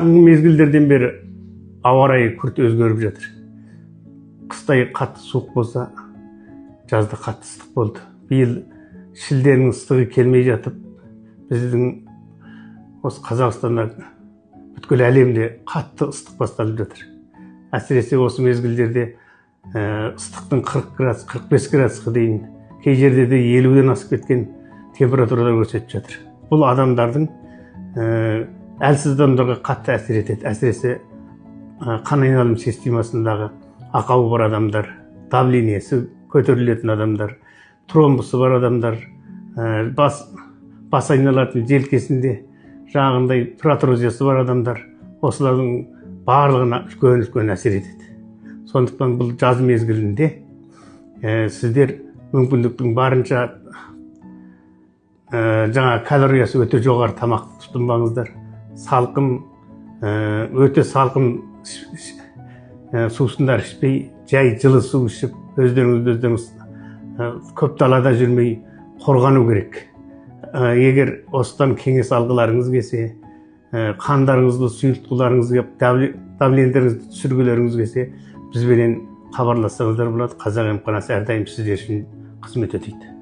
Mezgillerden beri ауа райы күрт өзгеріп жатыр. Қыстай қатты суық болса, жазда қатты ыстық болды. Биыл шілденің ыстығы келмей жатып, біздің осы Қазақстанда бүткіл әлемде қатты ыстық басталып жатыр. Әсіресе осы мезгілдерде ыстықтың 40 градус, 45 градусқа дейін, кей жерде де 50-ден асып кеткен температуралар көрсетіп жатыр. Бұл адамдардың әлсіз адамдарға қатты әсер етеді. Әсіресе қан айналым системасындағы ақауы бар адамдар, давлениесі көтерілетін адамдар, тромбусы бар адамдар, бас айналатын желкесінде жағындай протрузиясы бар адамдар, осылардың барлығына үлкен әсер етеді. Сондықтан бұл жаз мезгілінде сіздер мүмкіндіктің барынша жаңа калориясы өте жоғары тамақ тұтынбаңыздар. Салқын, өте салқын сусындар ішпей, жай жылы су ішіп, өздеріңіз көп далада жүрмей қорғану керек. Егер осыдан кеңес алғыларыңыз келсе, қандарыңызды сұйылтқыларыңызға, давлениелеріңізді түсіргілеріңіз келсе, бізбенен хабарлассаңыздар болады. Қазақ емханасы әрдайым сіздер үшін қызмет етеді.